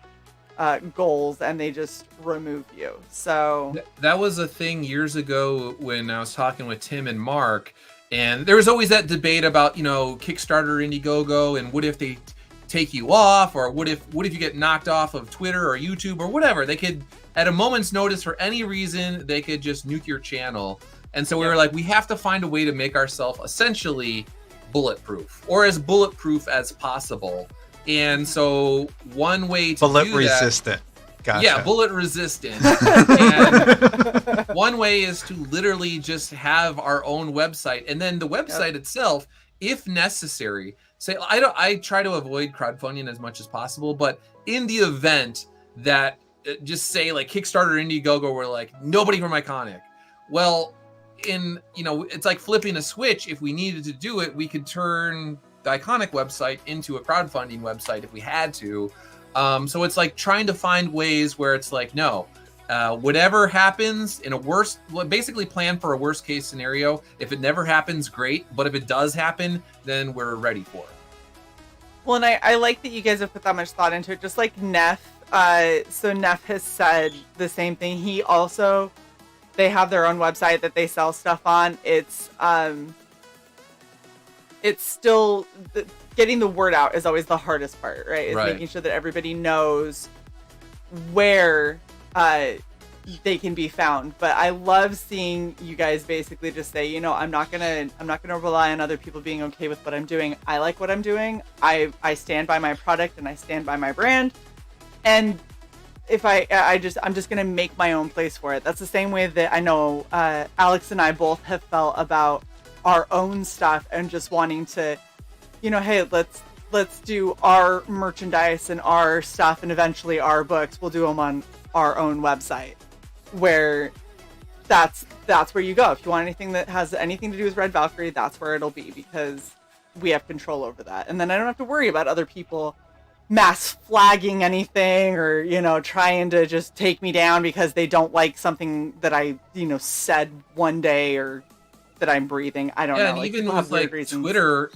goals, and they just remove you. So that was a thing years ago when I was talking with Tim and Mark, and there was always that debate about, Kickstarter, Indiegogo, and what if they take you off, or what if you get knocked off of Twitter or YouTube or whatever. They could, at a moment's notice, for any reason, they could just nuke your channel. And so we were like, we have to find a way to make ourselves essentially bulletproof, or as bulletproof as possible. And so one way to bullet do resistant. Gotcha. Yeah, bullet resistant. And one way is to literally just have our own website, and then the website itself, if necessary. Say, I try to avoid crowdfunding as much as possible, but in the event that just say like Kickstarter, Indiegogo, were like nobody from Iconic. Well, it's like flipping a switch. If we needed to do it, we could turn the Iconic website into a crowdfunding website if we had to. So it's like trying to find ways where it's like, no, whatever happens basically plan for a worst case scenario. If it never happens, great. But if it does happen, then we're ready for it. Well, and I like that you guys have put that much thought into it, just like Neff. So Neff has said the same thing. They have their own website that they sell stuff on. It's still getting the word out is always the hardest part, right? It's making sure that everybody knows where they can be found. But I love seeing you guys basically just say, I'm not gonna rely on other people being okay with what I'm doing. I like what I'm doing. I stand by my product and I stand by my brand. And if I'm just gonna make my own place for it. That's the same way that I know Alex and I both have felt about our own stuff and just wanting to, hey, let's do our merchandise and our stuff, and eventually our books. We'll do them on our own website, where that's where you go. If you want anything that has anything to do with Red Valkyrie, that's where it'll be, because we have control over that. And then I don't have to worry about other people mass flagging anything or, trying to just take me down because they don't like something that I, said one day or that I'm breathing. I don't know. And even with like Twitter,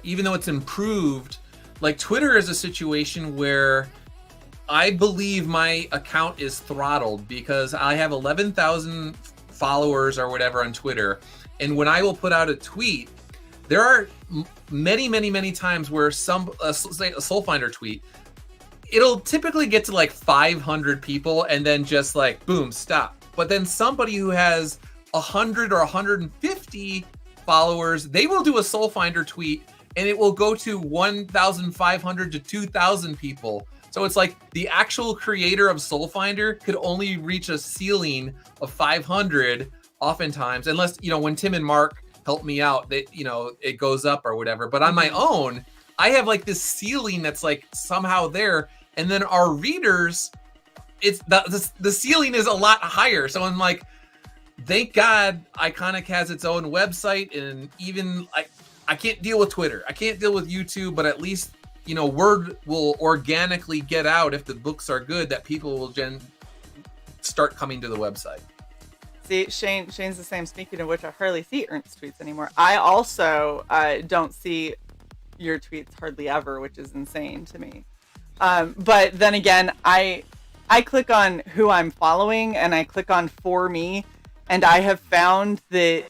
even though it's improved, like Twitter is a situation where I believe my account is throttled because I have 11,000 followers or whatever on Twitter. And when I will put out a tweet, there are many times where say a Soulfinder tweet, it'll typically get to like 500 people and then just like, boom, stop. But then somebody who has 100 or 150 followers, they will do a Soulfinder tweet and it will go to 1,500 to 2,000 people. So it's like the actual creator of Soulfinder could only reach a ceiling of 500 oftentimes, unless, when Tim and Mark help me out, that, it goes up or whatever. But on my own, I have like this ceiling that's like somehow there. And then our readers, the ceiling is a lot higher. So I'm like, thank God Iconic has its own website, and even I can't deal with Twitter. I can't deal with YouTube, but at least, word will organically get out if the books are good, that people will start coming to the website. See, Shane's the same. Speaking of which, I hardly see Ernst tweets anymore. I also don't see your tweets hardly ever, which is insane to me. But then again, I click on who I'm following and I click on for me, and I have found that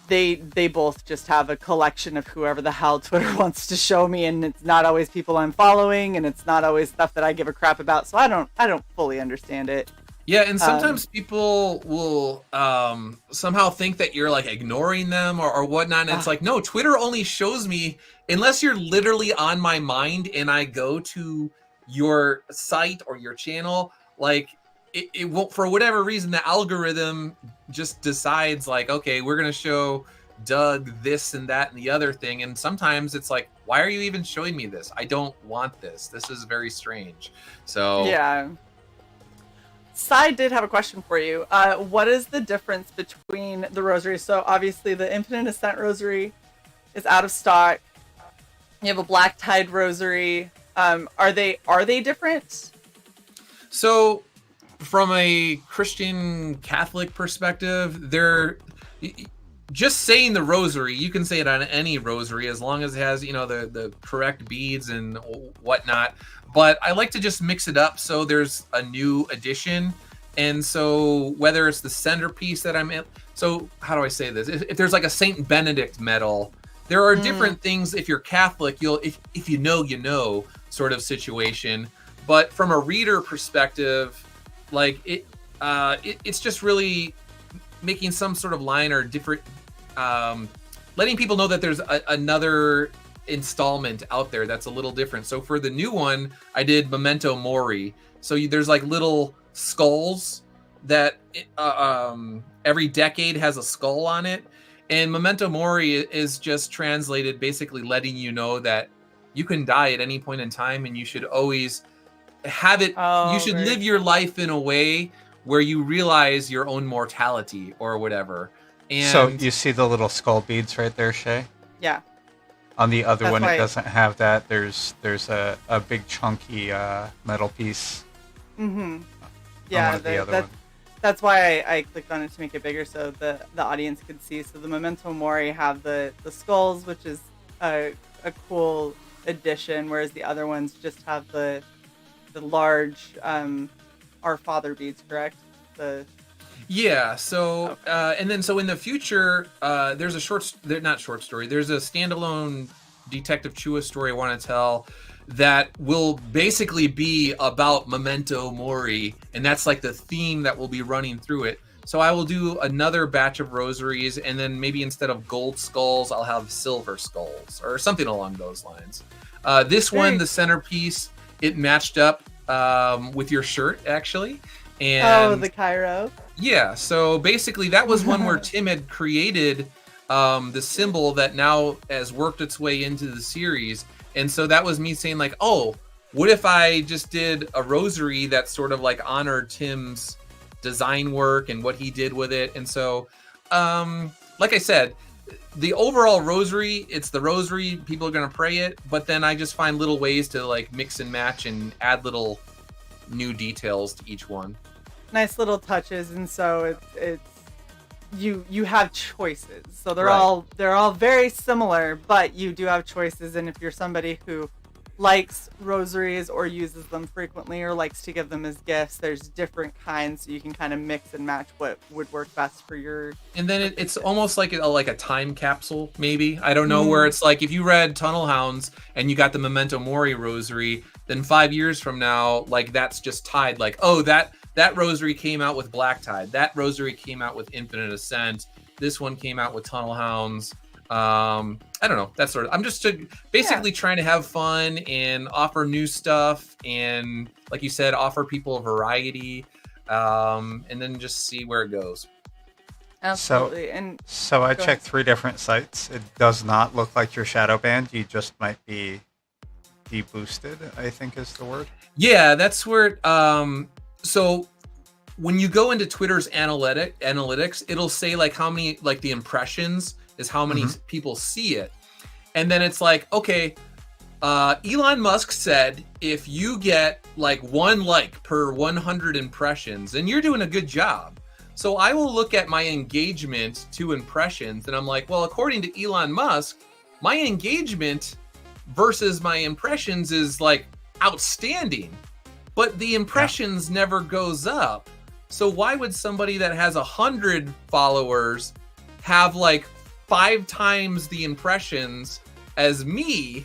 they both just have a collection of whoever the hell Twitter wants to show me, and it's not always people I'm following, and it's not always stuff that I give a crap about. So I don't fully understand it. Yeah, and sometimes people will somehow think that you're like ignoring them or whatnot. And it's like, no, Twitter only shows me unless you're literally on my mind and I go to your site or your channel. Like it won't, for whatever reason, the algorithm just decides like, okay, we're gonna show Doug this and that and the other thing. And sometimes it's like, why are you even showing me this? I don't want this. This is very strange. So yeah. Sai did have a question for you. What is the difference between the rosaries? So obviously the Infinite Ascent rosary is out of stock. You have a black tide rosary. Are they different? So from a Christian Catholic perspective, they're just saying the rosary. You can say it on any rosary as long as it has, the correct beads and whatnot. But I like to just mix it up so there's a new addition. And so whether it's the centerpiece that I'm in, so how do I say this? If there's like a Saint Benedict medal, there are different things. If you're Catholic, if you know sort of situation. But from a reader perspective, like it's just really making some sort of line or different, letting people know that there's another installment out there that's a little different. So for the new one, I did Memento Mori. So there's like little skulls that every decade has a skull on it. And Memento Mori is just translated basically letting you know that you can die at any point in time and you should always have it. You should live your life in a way where you realize your own mortality or whatever. And so you see the little skull beads right there, Shae? Yeah. On the other one, it doesn't have that. There's a big chunky metal piece. Mm-hmm. Yeah, that's why I clicked on it to make it bigger so the audience could see. So the Memento Mori have the skulls, which is a cool addition, whereas the other ones just have the large Our Father beads, correct? Yeah, so and then so in the future, there's a not short story. There's a standalone Detective Chua story I want to tell that will basically be about Memento Mori, and that's like the theme that will be running through it. So I will do another batch of rosaries, and then maybe instead of gold skulls, I'll have silver skulls or something along those lines. This one, the centerpiece, it matched up with your shirt actually. And the Cairo. Yeah, so basically that was one where Tim had created the symbol that now has worked its way into the series. And so that was me saying like, oh, what if I just did a rosary that sort of like honored Tim's design work and what he did with it. And so, like I said, the overall rosary, it's the rosary, people are going to pray it, but then I just find little ways to like mix and match and add little new details to each one. Nice little touches, and so it's you have choices. So they're all very similar, but you do have choices. And if you're somebody who likes rosaries or uses them frequently or likes to give them as gifts, there's different kinds, so you can kind of mix and match what would work best for your. And then it's almost like a time capsule, maybe. I don't know, where it's like if you read Tunnel Hounds and you got the Memento Mori rosary, then 5 years from now, like that's just tied. Like, oh, that rosary came out with Black Tide. That rosary came out with Infinite Ascent. This one came out with Tunnel Hounds. I don't know. That sort of. I'm just basically trying to have fun and offer new stuff, and like you said, offer people a variety, and then just see where it goes. Absolutely. So I checked 3 different sites. It does not look like you're shadow banned. You just might be deboosted, I think is the word. Yeah, that's where. So when you go into Twitter's analytics, it'll say like how many, like the impressions is how many people see it. And then it's like, okay, Elon Musk said, if you get like 1 like per 100 impressions, then you're doing a good job. So I will look at my engagement to impressions and I'm like, well, according to Elon Musk, my engagement versus my impressions is like outstanding, but the impressions never goes up. So why would somebody that has 100 followers have like 5 times the impressions as me,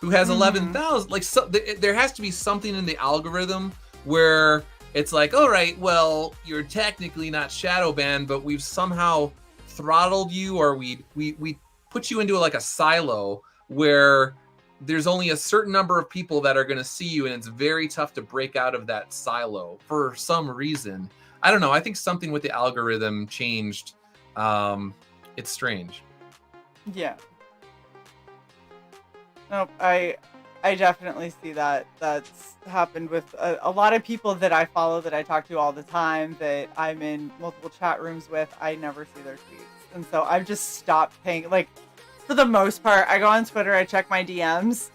who has 11,000? Like, so there has to be something in the algorithm where it's like, all right, well, you're technically not shadow banned, but we've somehow throttled you, or we put you into like a silo where there's only a certain number of people that are going to see you, and it's very tough to break out of that silo for some reason. I don't know. I think something with the algorithm changed. It's strange. Yeah. Nope. I definitely see that. That's happened with a lot of people that I follow, that I talk to all the time, that I'm in multiple chat rooms with. I never see their tweets. And so I've just stopped paying. Like, for the most part, I go on Twitter, I check my DMs,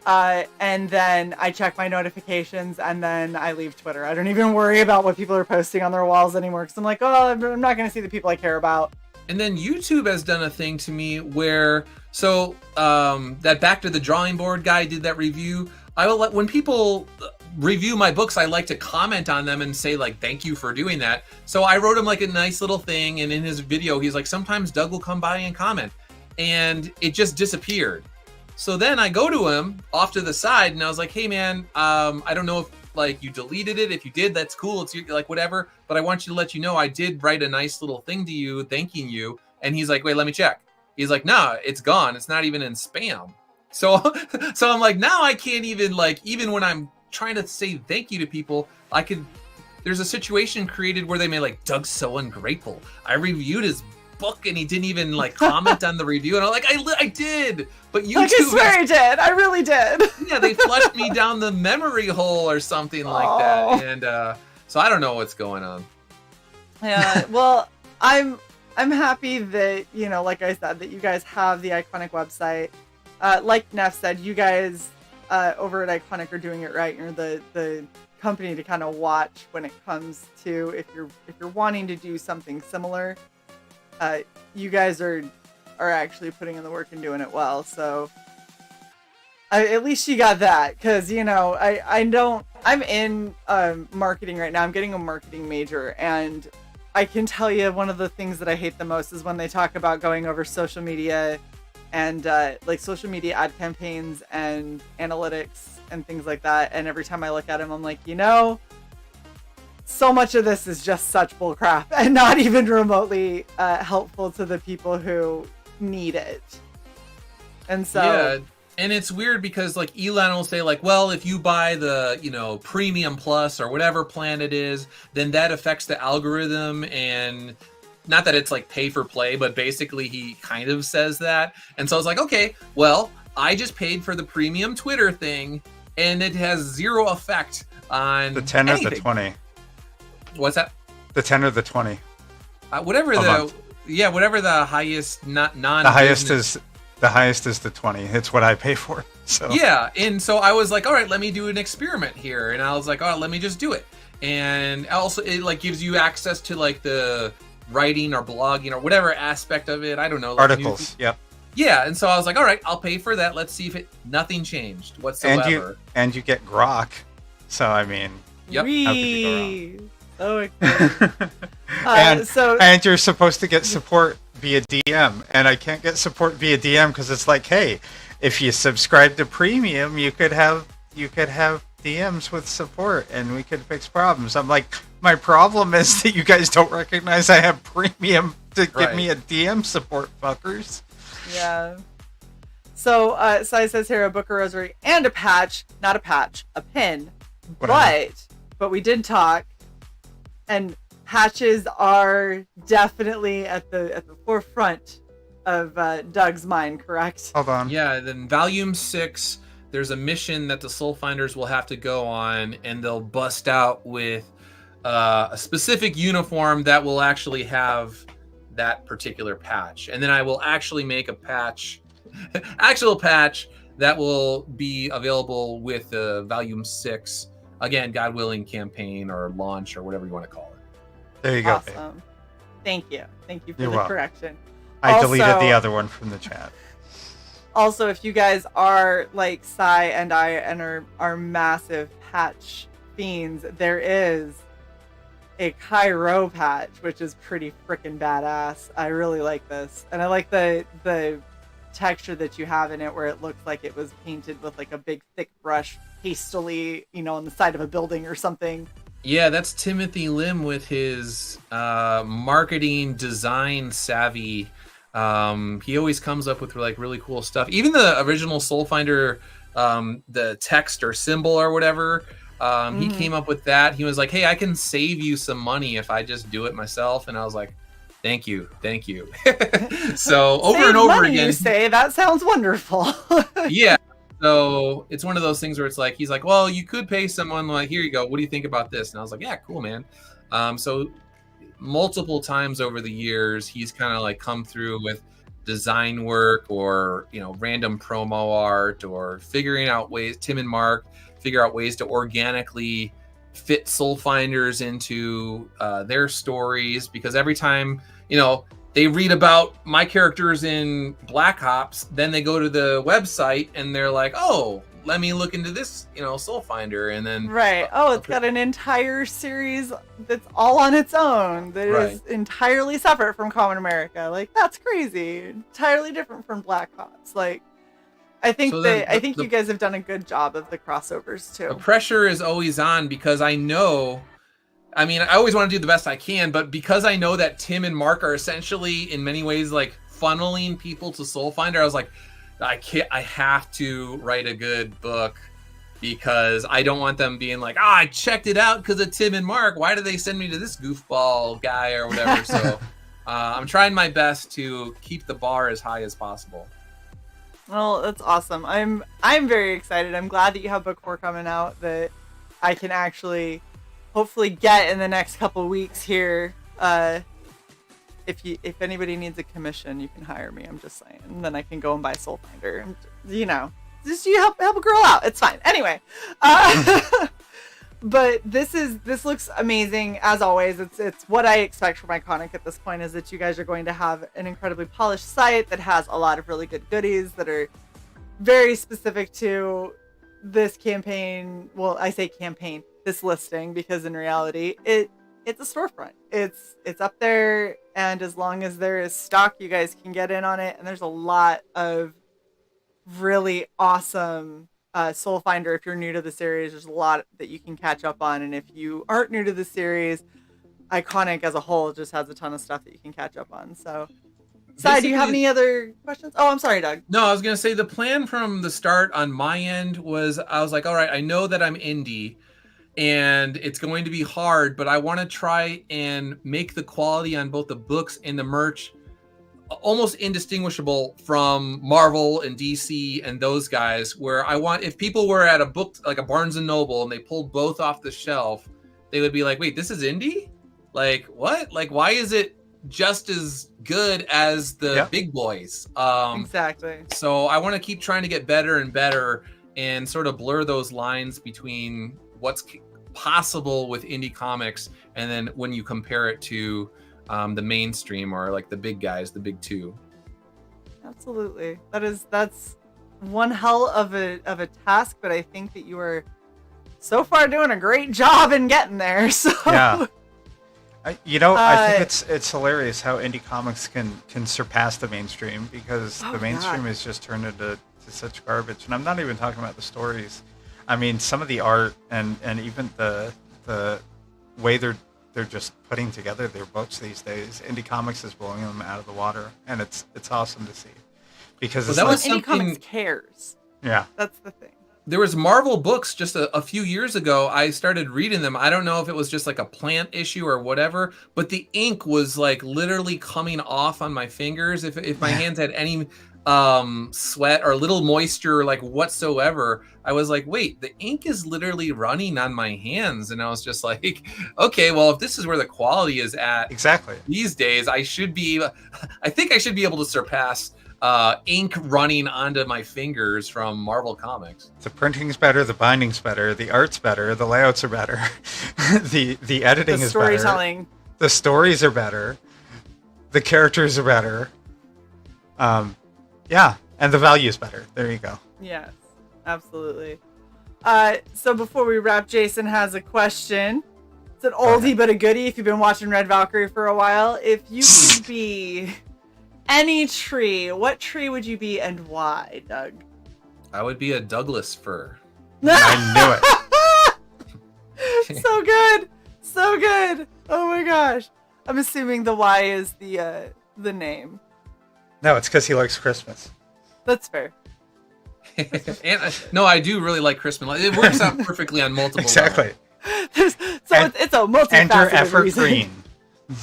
and then I check my notifications, and then I leave Twitter. I don't even worry about what people are posting on their walls anymore, because I'm like, oh, I'm not going to see the people I care about. And then YouTube has done a thing to me where, so that Back to the Drawing Board guy did that review. I will let, when people review my books, I like to comment on them and say like, thank you for doing that. So I wrote him like a nice little thing, and in his video, he's like, sometimes Doug will come by and comment, and it just disappeared. So then I go to him off to the side, and I was like, hey man, I don't know if like you deleted it. If you did, that's cool. It's like whatever. But I want you to let you know I did write a nice little thing to you, thanking you. And he's like, wait, let me check. He's like, nah, it's gone. It's not even in spam. So I'm like, now I can't even like, even when I'm trying to say thank you to people, I could. There's a situation created where they may like, Doug's so ungrateful. I reviewed his book and he didn't even like comment on the review, and I'm like, I did, but YouTube, like, I swear I did. I really did. Yeah, they flushed me down the memory hole or something like that, and so I don't know what's going on. Yeah, well, I'm happy that, you know, like I said, that you guys have the Iconic website. Like Neff said, you guys over at Iconic are doing it right. You're the company to kind of watch when it comes to if you're wanting to do something similar. You guys are actually putting in the work and doing it well. So at least you got that, because, you know, I'm in marketing right now. I'm getting a marketing major, and I can tell you one of the things that I hate the most is when they talk about going over social media and like social media ad campaigns and analytics and things like that. And every time I look at them, I'm like, you know, so much of this is just such bullcrap and not even remotely helpful to the people who need it. And so, yeah, and it's weird because like Elon will say like, well, if you buy the, you know, premium plus or whatever plan it is, then that affects the algorithm. And not that it's like pay for play, but basically he kind of says that. And so I was like, okay, well, I just paid for the premium Twitter thing, and it has zero effect on the 10 anything. Or the 20. What's that? The 10 or the 20. Whatever the highest non. The highest is the 20. It's what I pay for. So yeah, and so I was like, all right, let me do an experiment here, and I was like, oh, let me just do it. And also, it like gives you access to like the writing or blogging or whatever aspect of it. I don't know, like articles. Yep. Yeah, and so I was like, all right, I'll pay for that. Let's see if nothing changed whatsoever. And you get Grok. So I mean, yep. How could you go wrong? So exciting. And you're supposed to get support via DM, and I can't get support via DM because it's like, hey, if you subscribe to premium, you could have DMs with support, and we could fix problems. I'm like, my problem is that you guys don't recognize I have premium to give me a DM support, fuckers. Yeah. So Sai says here, a book, a rosary, and a patch. Not a patch, a pin. Whatever. But we did talk. And patches are definitely at the forefront of Doug's mind, correct? Hold on. Yeah, then Volume 6, there's a mission that the Soulfinders will have to go on, and they'll bust out with a specific uniform that will actually have that particular patch. And then I will actually make a patch, actual patch, that will be available with Volume 6. Again, God willing, campaign or launch or whatever you want to call it. There you go. Awesome. Babe. Thank you. Thank you for You're the welcome. correction. I deleted the other one from the chat. Also, if you guys are like Cyborg and I and are massive patch fiends, there is a Cairo patch, which is pretty freaking badass. I really like this, and I like the texture that you have in it, where it looks like it was painted with like a big thick brush, hastily, on the side of a building or something. Yeah, that's Timothy Lim with his marketing design savvy. He always comes up with like really cool stuff. Even the original Soulfinder, the text or symbol or whatever, he came up with that. He was like, "Hey, I can save you some money if I just do it myself." And I was like, "Thank you." So over and over again, you say that sounds wonderful. Yeah. So it's one of those things where it's like, he's like, "Well, you could pay someone, like, here you go. What do you think about this?" And I was like, "Yeah, cool, man." So multiple times over the years, he's kind of like come through with design work or, random promo art, or figuring out ways, Tim and Mark figure out ways to organically fit Soulfinders into their stories, because every time, they read about my characters in Black Ops, then they go to the website and they're like, "Oh, let me look into this, Soulfinder," and then right. Oh, it's got an entire series that's all on its own that is entirely separate from Common America. Like, that's crazy. Entirely different from Black Ops. Like, I think you guys have done a good job of the crossovers too. The pressure is always on, because I always want to do the best I can, but because I know that Tim and Mark are essentially in many ways like funneling people to Soulfinder, I was like, I have to write a good book, because I don't want them being like, I checked it out because of Tim and Mark. Why did they send me to this goofball guy or whatever? So I'm trying my best to keep the bar as high as possible. Well, that's awesome. I'm very excited. I'm glad that you have book 4 coming out that I can actually hopefully get in the next couple weeks here. If anybody needs a commission, you can hire me. I'm just saying. And then I can go and buy Soulfinder. And, just you help a girl out. It's fine. Anyway, but this looks amazing as always. It's what I expect from Iconic at this point, is that you guys are going to have an incredibly polished site that has a lot of really good goodies that are very specific to this campaign. Well, I say campaign, this listing, because in reality, it's a storefront. It's up there, and as long as there is stock, you guys can get in on it. And there's a lot of really awesome Soulfinder. If you're new to the series, there's a lot that you can catch up on. And if you aren't new to the series, Iconic as a whole just has a ton of stuff that you can catch up on. So, Sai, do you have any other questions? Oh, I'm sorry, Doug. No, I was going to say the plan from the start on my end was, I was like, all right, I know that I'm indie and it's going to be hard, but I want to try and make the quality on both the books and the merch almost indistinguishable from Marvel and DC and those guys, where I want, if people were at a book like a Barnes and Noble and they pulled both off the shelf, they would be like, wait, this is indie? Like, what? Like, why is it just as good as the big boys? Exactly. So I want to keep trying to get better and better and sort of blur those lines between what's possible with indie comics and then when you compare it to the mainstream or like the big guys, the big two. Absolutely. That's one hell of a task, but I think that you are so far doing a great job in getting there. So yeah. I think it's hilarious how indie comics can surpass the mainstream, because the mainstream is just turned into such garbage. And I'm not even talking about the stories. I mean, some of the art and even the way they're just putting together their books these days. Indie comics is blowing them out of the water, and it's awesome to see, because that was indie comics cares. Yeah, that's the thing. There was Marvel books just a few years ago. I started reading them. I don't know if it was just like a plant issue or whatever, but the ink was like literally coming off on my fingers. If my hands had any sweat or little moisture like whatsoever, I was like, wait, the ink is literally running on my hands. And I was just like, okay, well, if this is where the quality is at exactly these days, I think I should be able to surpass ink running onto my fingers from Marvel Comics. The printing's better, the binding's better, the art's better, the layouts are better, the editing is better, storytelling, the stories are better, the characters are better. Yeah, And the value is better. There you go. Yes, absolutely. So before we wrap, Jason has a question. It's an oldie but a goodie if you've been watching Red Valkyrie for a while. If you could be any tree, what tree would you be and why, Doug? I would be a Douglas Fir. I knew it. So good. So good. Oh my gosh. I'm assuming the Y is the name. No, it's because he likes Christmas. That's fair. And no, I do really like Christmas. It works out perfectly on multiple Exactly. It's a multifaceted Enter effort reason. green. There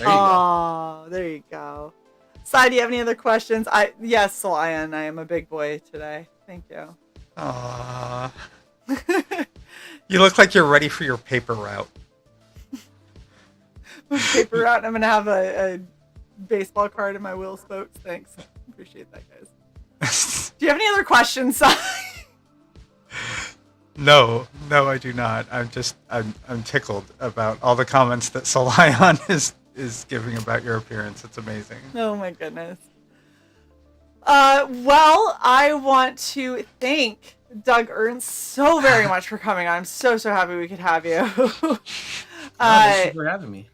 you go. Oh, there you go. Sai, do you have any other questions? Yes, Soul Ion, I am a big boy today. Thank you. Aww. You look like you're ready for your paper route. Paper route. I'm gonna have a baseball card in my wheel spokes. Thanks. Appreciate that, guys. Do you have any other questions, Sai? No, I do not. I'm tickled about all the comments that Solion is giving about your appearance. It's amazing. Oh my goodness. Well, I want to thank Doug Ernst so very much for coming on. I'm so happy we could have you. Thank you for having me.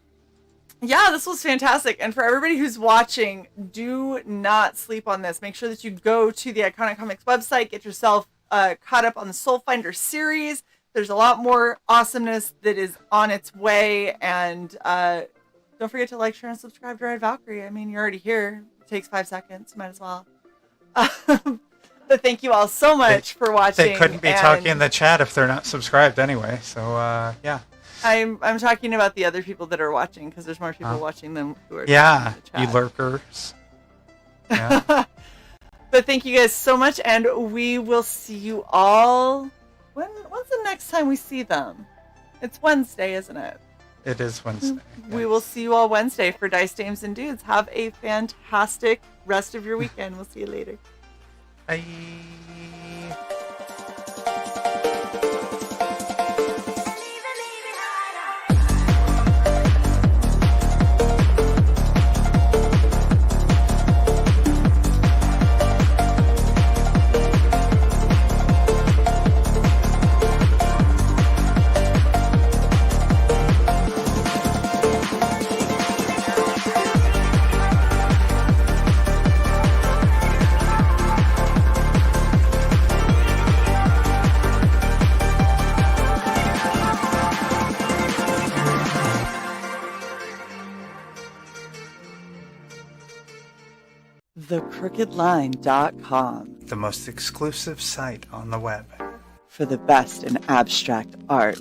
Yeah, this was fantastic. And for everybody who's watching, do not sleep on this. Make sure that you go to the Iconic Comics website, get yourself caught up on the Soulfinder series. There's a lot more awesomeness that is on its way. And don't forget to like, share, and subscribe to Red Valkyrie. I mean, you're already here. It takes 5 seconds. Might as well. But thank you all so much for watching. They couldn't be talking in the chat if they're not subscribed anyway. So, yeah. I'm talking about the other people that are watching because there's more people watching than who are yeah, in the chat. you lurkers. Yeah. But thank you guys so much, and we will see you all. When's the next time we see them? It's Wednesday, isn't it? It is Wednesday. We will see you all Wednesday for Dice Dames and Dudes. Have a fantastic rest of your weekend. We'll see you later. Bye. thecrookedline.com The most exclusive site on the web. for the best in abstract art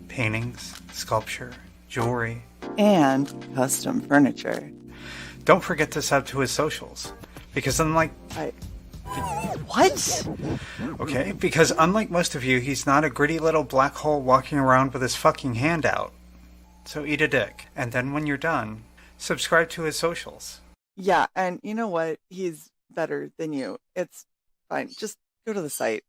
Paintings, sculpture, jewelry. and custom furniture. Don't forget to sub to his socials. Because unlike... What? Okay, because unlike most of you, he's not a gritty little black hole walking around with his fucking hand out. So eat a dick. And then when you're done, subscribe to his socials. Yeah, and you know what? He's better than you. It's fine. Just go to the site.